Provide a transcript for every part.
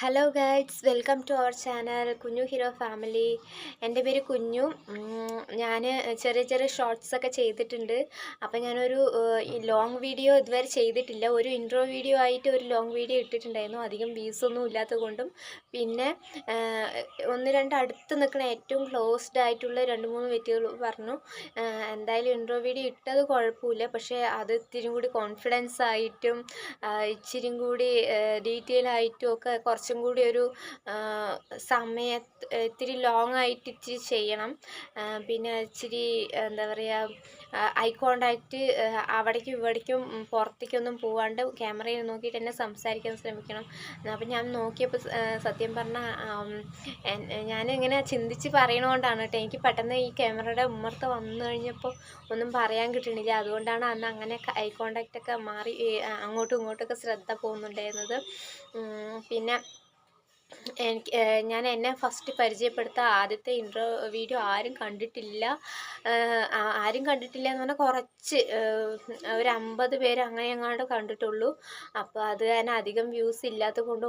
Hello guides, welcome to our channel Kunju hero family. എൻ്റെ പേര് കുഞ്ഞു. ഞാൻ ചെറിയ ചെറിയ ഷോർട്സൊക്കെ ചെയ്തിട്ടുണ്ട്. അപ്പോൾ ഞാനൊരു ഈ ലോങ് വീഡിയോ ഇതുവരെ ചെയ്തിട്ടില്ല. ഒരു ഇൻട്രോ വീഡിയോ ആയിട്ട് ഒരു ലോങ് വീഡിയോ ഇട്ടിട്ടുണ്ടായിരുന്നു. അധികം വ്യൂസൊന്നും ഇല്ലാത്തത് കൊണ്ടും പിന്നെ ഒന്ന് രണ്ട് അടുത്ത് നിൽക്കുന്ന ഏറ്റവും ക്ലോസ്ഡ് ആയിട്ടുള്ള 2-3 വ്യക്തികൾ പറഞ്ഞു എന്തായാലും ഇൻട്രോ വീഡിയോ ഇട്ടത് കുഴപ്പമില്ല, പക്ഷേ അത് ഇത്തിരി കൂടി കോൺഫിഡൻസ് ആയിട്ടും ഇച്ചിരി കൂടി ഡീറ്റെയിൽ ആയിട്ടും ഒക്കെ കുറച്ചും കൂടി ഒരു ഇത്തിരി ലോങ് ആയിട്ട് ഇച്ചിരി ചെയ്യണം. പിന്നെ ഇച്ചിരി എന്താ പറയുക, ഐ കോണ്ടാക്റ്റ് അവിടേക്കും ഇവിടേക്കും പുറത്തേക്കൊന്നും പോവാണ്ട് ക്യാമറയിൽ നോക്കിയിട്ട് തന്നെ സംസാരിക്കാൻ ശ്രമിക്കണം. അപ്പം ഞാൻ നോക്കിയപ്പോൾ സത്യം പറഞ്ഞാൽ ഞാനിങ്ങനെ ചിന്തിച്ച് പറയണതുകൊണ്ടാണ് കേട്ടോ. എനിക്ക് പെട്ടെന്ന് ഈ ക്യാമറയുടെ ഉമ്മർത്ത് വന്നു കഴിഞ്ഞപ്പോൾ ഒന്നും പറയാൻ കിട്ടണില്ല. അതുകൊണ്ടാണ് അന്ന് അങ്ങനെ ഐ കോണ്ടാക്റ്റൊക്കെ മാറി അങ്ങോട്ടും ഇങ്ങോട്ടൊക്കെ ശ്രദ്ധ പോകുന്നുണ്ടായിരുന്നത്. പിന്നെ ഞാൻ എന്നെ ഫസ്റ്റ് പരിചയപ്പെടുത്ത ആദ്യത്തെ ഇൻട്രോ വീഡിയോ ആരും കണ്ടിട്ടില്ല എന്ന് പറഞ്ഞാൽ കുറച്ച് ഒരു 50 പേര് അങ്ങനെ എങ്ങാണ്ട് കണ്ടിട്ടുള്ളൂ. അപ്പോൾ അത് കാരണം അധികം വ്യൂസ് ഇല്ലാത്തത് കൊണ്ട്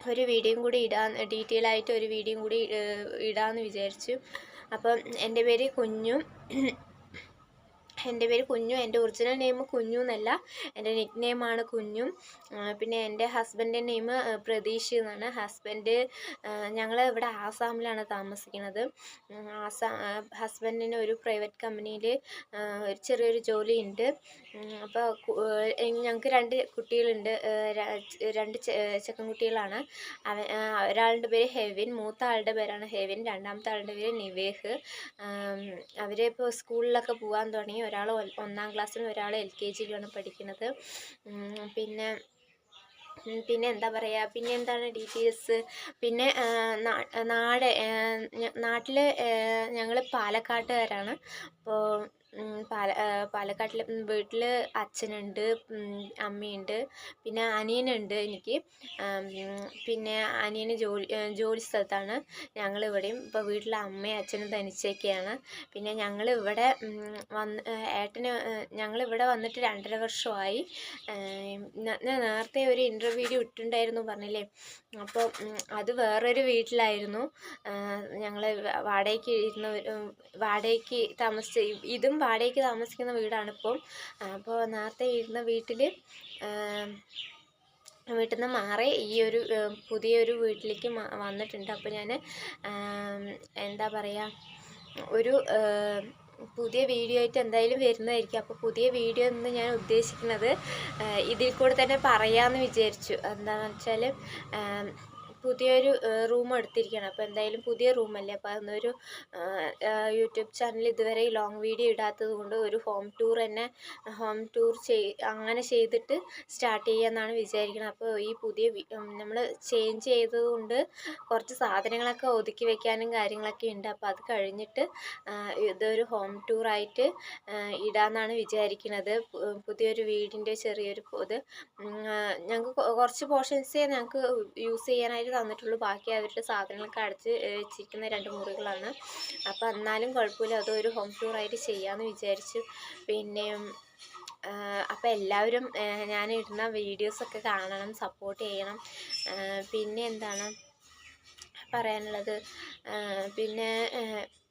ഒരു വീഡിയോയും കൂടി ഡീറ്റെയിൽ ആയിട്ട് ഒരു വീഡിയോയും കൂടി ഇടാമെന്ന് വിചാരിച്ചു. അപ്പം എൻ്റെ പേര് കുഞ്ഞു. എൻ്റെ ഒറിജിനൽ നെയിം കുഞ്ഞു എന്നല്ല, എൻ്റെ നിക്ക് നെയിമാണ് കുഞ്ഞു. പിന്നെ എൻ്റെ ഹസ്ബൻഡിൻ്റെ നെയിം പ്രതീഷ് എന്നാണ്. ഞങ്ങൾ ഇവിടെ ആസാമിലാണ് താമസിക്കുന്നത്. ഹസ്ബൻഡിന് ഒരു പ്രൈവറ്റ് കമ്പനിയിൽ ഒരു ചെറിയൊരു ജോലിയുണ്ട്. അപ്പോൾ ഞങ്ങൾക്ക് 2 കുട്ടികളുണ്ട്. 2 ചെക്കൻകുട്ടികളാണ്. ഒരാളുടെ പേര് ഹെവിൻ, മൂത്ത ആളുടെ പേരാണ് ഹെവിൻ, രണ്ടാമത്തെ ആളുടെ പേര് നിവേഹ്. അവരിപ്പോൾ സ്കൂളിലൊക്കെ പോകാൻ തുടങ്ങി. ഒരാൾ 1-ാം ക്ലാസ്സിലും ഒരാൾ LKG-യിലുമാണ് പഠിക്കുന്നത്. പിന്നെ എന്താ പറയുക, പിന്നെ എന്താണ് ഡീറ്റെയിൽസ്. പിന്നെ നാട്ടിൽ ഞങ്ങൾ പാലക്കാട്ടുകാരാണ്. അപ്പോൾ പാലക്കാട്ടിൽ വീട്ടിൽ അച്ഛനുണ്ട്, അമ്മയുണ്ട്, പിന്നെ അനിയനുണ്ട് എനിക്ക്. പിന്നെ അനിയന് ജോലി സ്ഥലത്താണ്. ഞങ്ങളിവിടെയും ഇപ്പോൾ വീട്ടിൽ അമ്മയും അച്ഛനും തനിച്ചൊക്കെയാണ്. പിന്നെ ഞങ്ങളിവിടെ ഞങ്ങളിവിടെ വന്നിട്ട് 2.5 വർഷമായി. ഞാൻ നേരത്തെ ഒരു വീഡിയോ ഇട്ടിട്ടുണ്ടായിരുന്നു പറഞ്ഞില്ലേ. അപ്പോൾ അത് വേറൊരു വീട്ടിലായിരുന്നു. ഞങ്ങൾ വാടകയ്ക്ക് താമസിക്കുന്ന വീടാണ് ഇപ്പോൾ. അപ്പോൾ നേരത്തെ ഇരുന്ന വീട്ടിൽ നിന്ന് മാറി ഈ ഒരു പുതിയൊരു വീട്ടിലേക്ക് വന്നിട്ടുണ്ട്. അപ്പോൾ ഞാൻ എന്താ പറയുക, ഒരു പുതിയ വീഡിയോ ആയിട്ട് എന്തായാലും വരുന്നതായിരിക്കും. അപ്പോൾ പുതിയ വീഡിയോ എന്ന് ഞാൻ ഉദ്ദേശിക്കുന്നത് ഇതിൽ കൂടെ തന്നെ പറയാമെന്ന് വിചാരിച്ചു. എന്താണെന്ന് വെച്ചാൽ പുതിയൊരു റൂം എടുത്തിരിക്കുകയാണ്. അപ്പോൾ എന്തായാലും പുതിയ റൂമല്ലേ, അപ്പോൾ അതൊന്നൊരു യൂട്യൂബ് ചാനൽ ഇതുവരെ ലോങ് വീഡിയോ ഇടാത്തത് കൊണ്ട് ഒരു ഹോം ടൂർ അങ്ങനെ ചെയ്തിട്ട് സ്റ്റാർട്ട് ചെയ്യാമെന്നാണ് വിചാരിക്കുന്നത്. അപ്പോൾ ഈ പുതിയ നമ്മൾ ചേഞ്ച് ചെയ്തതുകൊണ്ട് കുറച്ച് സാധനങ്ങളൊക്കെ ഒതുക്കി വെക്കാനും കാര്യങ്ങളൊക്കെ ഉണ്ട്. അപ്പോൾ അത് കഴിഞ്ഞിട്ട് ഇതൊരു ഹോം ടൂറായിട്ട് ഇടാമെന്നാണ് വിചാരിക്കുന്നത്. പുതിയൊരു വീടിൻ്റെ ചെറിയൊരു ഞങ്ങൾക്ക് കുറച്ച് പോർഷൻസേ ഞങ്ങൾക്ക് യൂസ് ചെയ്യാനായിട്ട് തന്നിട്ടുള്ളൂ. ബാക്കി അവരുടെ സാധനങ്ങളൊക്കെ അടച്ച് വെച്ചിരിക്കുന്ന 2 മുറികളാണ്. അപ്പോൾ എന്നാലും കുഴപ്പമില്ല, അതൊരു ഹോം ടൂറായിട്ട് ചെയ്യാമെന്ന് വിചാരിച്ചു. പിന്നെ അപ്പോൾ എല്ലാവരും ഞാൻ ഇടുന്ന വീഡിയോസൊക്കെ കാണണം, സപ്പോർട്ട് ചെയ്യണം. പിന്നെ എന്താണ് പറയാനുള്ളത്,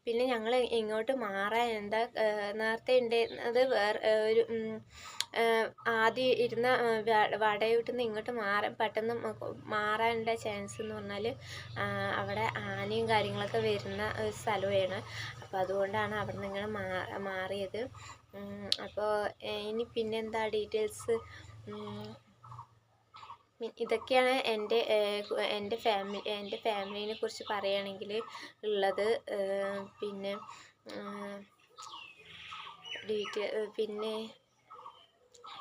പിന്നെ ഞങ്ങൾ ഇങ്ങോട്ട് മാറാൻ നേരത്തെ ഉണ്ടായിരുന്നത് ഒരു ആദ്യം ഇരുന്ന വാടക വീട്ടിൽ നിന്ന് ഇങ്ങോട്ട് പെട്ടെന്ന് മാറാനുള്ള ചാൻസ് എന്ന് പറഞ്ഞാൽ അവിടെ ആനയും കാര്യങ്ങളൊക്കെ വരുന്ന ഒരു സ്ഥലമാണ്. അപ്പോൾ അതുകൊണ്ടാണ് അവിടെ നിന്ന് ഇങ്ങനെ മാറിയത്. അപ്പോൾ ഇനി പിന്നെന്താ ഡീറ്റെയിൽസ്, ഇതൊക്കെയാണ് എൻ്റെ ഫാമിലിനെ കുറിച്ച് പറയുകയാണെങ്കിൽ ഉള്ളത്. പിന്നെ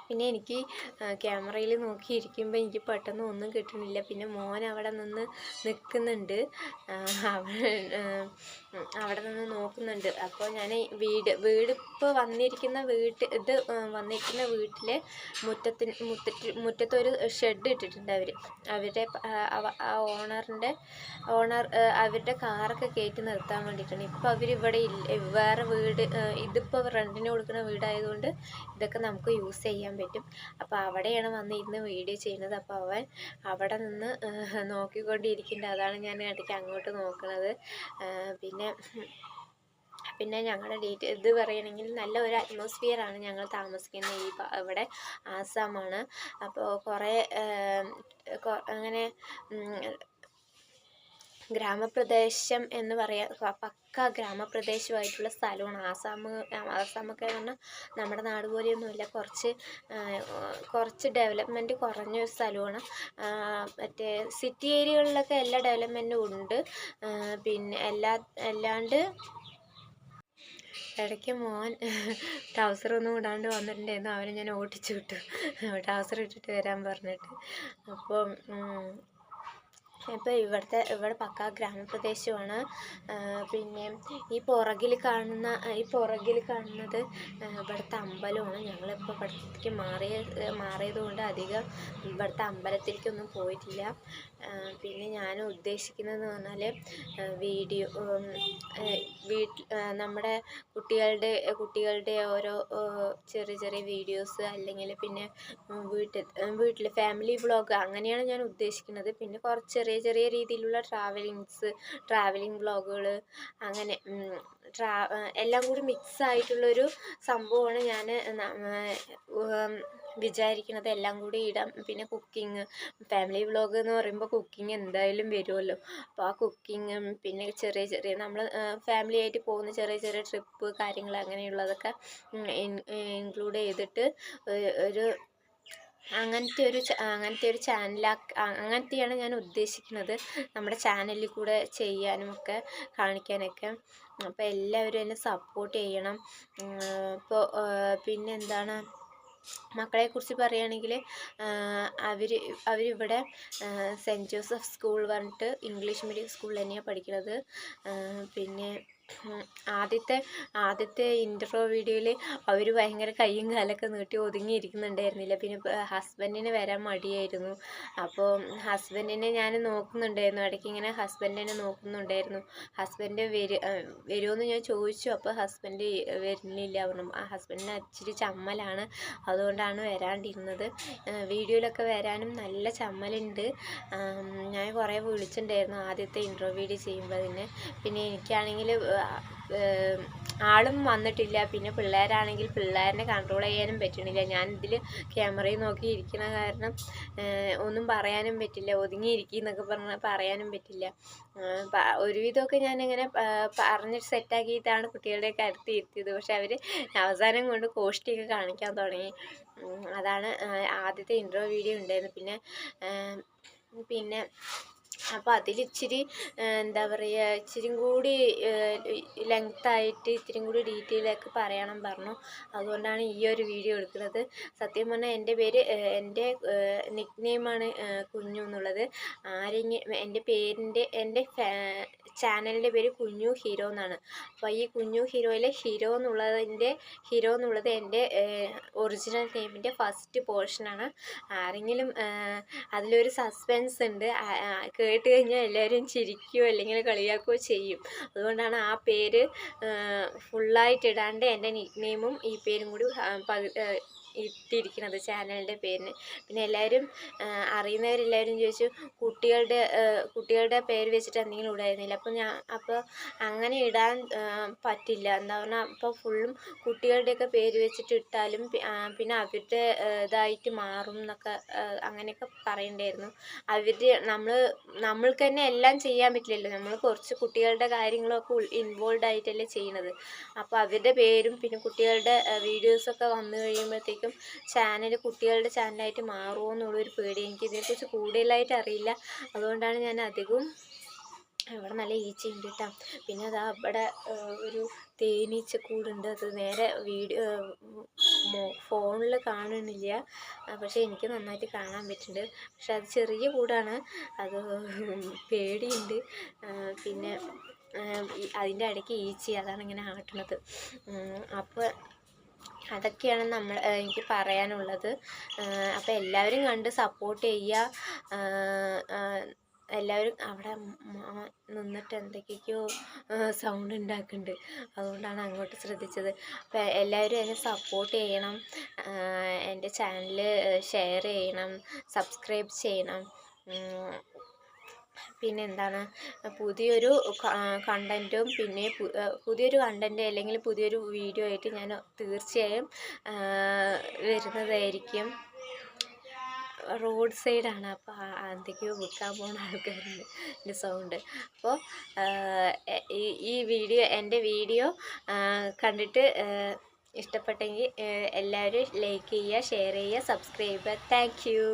പിന്നെ എനിക്ക് ക്യാമറയിൽ നോക്കിയിരിക്കുമ്പോൾ എനിക്ക് പെട്ടെന്ന് ഒന്നും കിട്ടുന്നില്ല. പിന്നെ മോൻ അവിടെ നിന്ന് നിൽക്കുന്നുണ്ട്, അവിടെ നിന്ന് നോക്കുന്നുണ്ട്. അപ്പോൾ ഞാൻ വീടിപ്പോൾ വന്നിരിക്കുന്ന വീട്ടിലെ മുറ്റത്തൊരു ഷെഡ് ഇട്ടിട്ടുണ്ട് അവരുടെ അവരുടെ കാറൊക്കെ കയറ്റി നിർത്താൻ വേണ്ടിയിട്ടാണ്. ഇപ്പോൾ അവരിവിടെ ഇല്ല, വേറെ വീട്, ഇതിപ്പോൾ റെൻറ്റിന് കൊടുക്കുന്ന വീടായതുകൊണ്ട് ഇതൊക്കെ നമുക്ക് യൂസ് ചെയ്യാൻ പറ്റും. അപ്പോൾ അവിടെയാണ് വന്നിരുന്ന് വീഡിയോ ചെയ്യുന്നത്. അപ്പോൾ അവൻ അവിടെ നിന്ന് നോക്കിക്കൊണ്ടിരിക്കുന്നുണ്ട്. അതാണ് ഞാൻ ഇടയ്ക്ക് അങ്ങോട്ട് നോക്കുന്നത്. പിന്നെ ഞങ്ങളുടെ ഇത് പറയുകയാണെങ്കിൽ നല്ല ഒരു അറ്റ്മോസ്ഫിയറാണ് ഞങ്ങൾ താമസിക്കുന്ന ഇവിടെ ആസാമാണ്. അപ്പോൾ അങ്ങനെ ഗ്രാമപ്രദേശം എന്ന് പറയാം, പക്ക ഗ്രാമപ്രദേശമായിട്ടുള്ള സ്ഥലമാണ് ആസാമൊക്കെ പറഞ്ഞാൽ നമ്മുടെ നാട് പോലെയൊന്നുമില്ല. കുറച്ച് ഡെവലപ്മെൻറ്റ് കുറഞ്ഞൊരു സ്ഥലമാണ്. മറ്റേ സിറ്റി ഏരിയകളിലൊക്കെ എല്ലാ ഡെവലപ്മെൻറ്റും ഉണ്ട്. പിന്നെ അല്ലാണ്ട് ഇടയ്ക്ക് മോൻ ട്രൗസറൊന്നും ഇടാണ്ട് വന്നിട്ടുണ്ടായിരുന്നു. അവനെ ഞാൻ ഓടിച്ചു വിട്ടു, ട്രൗസർ ഇട്ടിട്ട് വരാൻ പറഞ്ഞിട്ട്. അപ്പോൾ ഇവിടെ പക്ക ഗ്രാമപ്രദേശമാണ്. പിന്നെ ഈ പുറകിൽ കാണുന്നത് ഇവിടുത്തെ അമ്പലമാണ്. ഞങ്ങളിപ്പോൾ ഇവിടത്തേക്ക് മാറിയത് കൊണ്ട് അധികം ഇവിടുത്തെ അമ്പലത്തിലേക്കൊന്നും പോയിട്ടില്ല. പിന്നെ ഞാൻ ഉദ്ദേശിക്കുന്നതെന്ന് പറഞ്ഞാൽ നമ്മുടെ കുട്ടികളുടെ ഓരോ ചെറിയ വീഡിയോസ്, അല്ലെങ്കിൽ പിന്നെ വീട്ടിൽ ഫാമിലി വ്ളോഗ്, അങ്ങനെയാണ് ഞാൻ ഉദ്ദേശിക്കുന്നത്. പിന്നെ കുറച്ച് ചെറിയ രീതിയിലുള്ള ട്രാവലിംഗ് വ്ളോഗുകൾ, അങ്ങനെ എല്ലാം കൂടി മിക്സ് ആയിട്ടുള്ളൊരു സംഭവമാണ് ഞാൻ വിചാരിക്കുന്നത്. എല്ലാം കൂടി ഇടാം. പിന്നെ കുക്കിംഗ്, ഫാമിലി വ്ളോഗ് എന്ന് പറയുമ്പോൾ കുക്കിംഗ് എന്തായാലും വരുമല്ലോ. അപ്പോൾ ആ കുക്കിങ്ങും പിന്നെ ചെറിയ നമ്മൾ ഫാമിലി ആയിട്ട് പോകുന്ന ചെറിയ ട്രിപ്പ് കാര്യങ്ങൾ അങ്ങനെയുള്ളതൊക്കെ ഇൻക്ലൂഡ് ചെയ്തിട്ട് അങ്ങനത്തെ ഒരു അങ്ങനത്തെയാണ് ഞാൻ ഉദ്ദേശിക്കുന്നത്. നമ്മുടെ ചാനലിൽ കൂടെ ചെയ്യാനും ഒക്കെ കാണിക്കാനൊക്കെ. അപ്പോൾ എല്ലാവരും എന്നെ സപ്പോർട്ട് ചെയ്യണം. ഇപ്പോൾ പിന്നെന്താണ്, മക്കളെക്കുറിച്ച് പറയുകയാണെങ്കിൽ അവരിവിടെ സെൻറ്റ് ജോസഫ് സ്കൂൾ പറഞ്ഞിട്ട് ഇംഗ്ലീഷ് മീഡിയം സ്കൂളിൽ തന്നെയാണ് പഠിക്കുന്നത്. പിന്നെ ആദ്യത്തെ ഇൻട്രോ വീഡിയോയിൽ അവർ ഭയങ്കര കയ്യും കാലൊക്കെ നീട്ടി ഒതുങ്ങിയിരിക്കുന്നുണ്ടായിരുന്നില്ല. പിന്നെ ഹസ്ബൻഡിന് വരാൻ മടിയായിരുന്നു. അപ്പോൾ ഹസ്ബൻഡിനെ ഞാൻ നോക്കുന്നുണ്ടായിരുന്നു, ഇടയ്ക്ക് ഇങ്ങനെ ഹസ്ബൻഡിനെ നോക്കുന്നുണ്ടായിരുന്നു. ഹസ്ബൻഡ് വരുമോയെന്ന് ഞാൻ ചോദിച്ചു. അപ്പോൾ ഹസ്ബൻഡ് വരുന്നില്ല പറഞ്ഞു. ആ ഹസ്ബൻഡിന് ഇച്ചിരി ചമ്മലാണ്, അതുകൊണ്ടാണ് വരാണ്ടിരുന്നത്. വീഡിയോയിലൊക്കെ വരാനും നല്ല ചമ്മലുണ്ട്. ഞാൻ കുറേ വിളിച്ചിട്ടുണ്ടായിരുന്നു ആദ്യത്തെ ഇൻട്രോ വീഡിയോ ചെയ്യുമ്പോൾ തന്നെ. പിന്നെ എനിക്കാണെങ്കിൽ ആളും വന്നിട്ടില്ല. പിന്നെ പിള്ളേരാണെങ്കിൽ പിള്ളേരെ കൺട്രോൾ ചെയ്യാനും പറ്റണില്ല. ഞാൻ ഇതിൽ ക്യാമറയിൽ നോക്കി ഇരിക്കുന്ന കാരണം ഒന്നും പറയാനും പറ്റില്ല. ഒതുങ്ങിയിരിക്കുന്നൊക്കെ പറയാനും പറ്റില്ല. ഒരുവിധമൊക്കെ ഞാനിങ്ങനെ പറഞ്ഞ് സെറ്റാക്കിയിട്ടാണ് കുട്ടികളുടെയൊക്കെ അടുത്ത് ഇരുത്തിയത്. പക്ഷെ അവർ അവസാനം കൊണ്ട് കോഷ്ടിയൊക്കെ കാണിക്കാൻ തുടങ്ങി. അതാണ് ആദ്യത്തെ ഇൻട്രോ വീഡിയോ ഉണ്ടായിരുന്നു. പിന്നെ അപ്പോൾ അതിലിച്ചിരി എന്താ പറയുക, ഇച്ചിരി കൂടി ലെങ്ത്തായിട്ട് ഇത്തിരി കൂടി ഡീറ്റെയിലൊക്കെ പറയണം പറഞ്ഞു. അതുകൊണ്ടാണ് ഈ ഒരു വീഡിയോ എടുക്കുന്നത്. സത്യം പറഞ്ഞാൽ എൻ്റെ നിക്ക് നെയിമാണ് കുഞ്ഞു എന്നുള്ളത്. എൻ്റെ ചാനലിൻ്റെ പേര് കുഞ്ഞു ഹീറോ എന്നാണ്. അപ്പോൾ ഈ കുഞ്ഞു ഹീറോയിലെ ഹീറോ എന്നുള്ളത് എൻ്റെ ഒറിജിനൽ നെയിമിൻ്റെ ഫസ്റ്റ് പോർഷനാണ്. ആരെങ്കിലും അതിലൊരു സസ്പെൻസ് ഉണ്ട്, കേട്ട് കഴിഞ്ഞാൽ എല്ലാവരും ചിരിക്കുകയോ അല്ലെങ്കിൽ കളിയാക്കുകയോ ചെയ്യും. അതുകൊണ്ടാണ് ആ പേര് ഫുള്ളായിട്ട് ഇടാണ്ട് എൻ്റെ നിക്ക് നെയിമും ഈ പേരും കൂടി ഇട്ടിരിക്കുന്നത് ചാനലിൻ്റെ പേരിന്. പിന്നെ എല്ലാവരും അറിയുന്നവരെല്ലാവരും ചോദിച്ചു കുട്ടികളുടെ പേര് വെച്ചിട്ട് എന്തെങ്കിലും ഇടായിരുന്നില്ല. അപ്പോൾ അങ്ങനെ ഇടാൻ പറ്റില്ല. എന്താ പറഞ്ഞാൽ അപ്പോൾ ഫുള്ളും കുട്ടികളുടെയൊക്കെ പേര് വെച്ചിട്ട് ഇട്ടാലും പിന്നെ അവരുടെ ഇതായിട്ട് മാറും എന്നൊക്കെ അങ്ങനെയൊക്കെ പറയണ്ടായിരുന്നു. നമ്മൾക്ക് തന്നെ എല്ലാം ചെയ്യാൻ പറ്റില്ലല്ലോ. നമ്മൾ കുറച്ച് കുട്ടികളുടെ കാര്യങ്ങളൊക്കെ ഇൻവോൾവ് ആയിട്ടല്ലേ ചെയ്യുന്നത്. അപ്പോൾ അവരുടെ പേരും പിന്നെ കുട്ടികളുടെ വീഡിയോസൊക്കെ വന്നു കഴിയുമ്പോഴത്തേക്കും ചാനൽ കുട്ടികളുടെ ചാനലായിട്ട് മാറുമോ എന്നുള്ളൊരു പേടി. എനിക്ക് ഇതിനെക്കുറിച്ച് കൂടുതലായിട്ട് അറിയില്ല. അതുകൊണ്ടാണ് ഞാൻ അധികവും. ഇവിടെ നല്ല ഈച്ചയുണ്ട് കേട്ടോ. പിന്നെ അതാ ഇവിടെ ഒരു തേനീച്ചക്കൂടുണ്ട്. അത് നേരെ ഫോണിൽ കാണുന്നില്ല, പക്ഷേ എനിക്ക് നന്നായിട്ട് കാണാൻ പറ്റുന്നുണ്ട്. പക്ഷെ അത് ചെറിയ കൂടാണ്, അത് പേടിയുണ്ട്. പിന്നെ അതിൻ്റെ ഇടയ്ക്ക് ഈച്ച, അതാണ് ഇങ്ങനെ ആട്ടുന്നത്. അപ്പോൾ അതൊക്കെയാണ് എനിക്ക് പറയാനുള്ളത്. അപ്പോൾ എല്ലാവരും കണ്ട് സപ്പോർട്ട് ചെയ്യുക. എല്ലാവരും അവിടെ നിന്നിട്ട് എന്തൊക്കെയൊക്കെയോ സൗണ്ട് ഉണ്ടാക്കുന്നുണ്ട്. അതുകൊണ്ടാണ് അങ്ങോട്ട് ശ്രദ്ധിച്ചത്. അപ്പോൾ എല്ലാവരും എന്നെ സപ്പോർട്ട് ചെയ്യണം, എൻ്റെ ചാനൽ ഷെയർ ചെയ്യണം, സബ്സ്ക്രൈബ് ചെയ്യണം. പിന്നെ എന്താണ്, പുതിയൊരു കണ്ടൻറ്റും പിന്നെ പുതിയൊരു കണ്ടൻറ്റ് അല്ലെങ്കിൽ പുതിയൊരു വീഡിയോ ആയിട്ട് ഞാൻ തീർച്ചയായും വരുന്നതായിരിക്കും. റോഡ് സൈഡാണ്, അപ്പോൾ എന്തൊക്കെയോ വിൽക്കാൻ പോകുന്ന ആൾക്കാരുണ്ട്, എൻ്റെ സൗണ്ട്. അപ്പോൾ എൻ്റെ വീഡിയോ കണ്ടിട്ട് ഇഷ്ടപ്പെട്ടെങ്കിൽ എല്ലാവരും ലൈക്ക് ചെയ്യുക, ഷെയർ ചെയ്യുക, സബ്സ്ക്രൈബ് ചെയ്യുക. Thank you.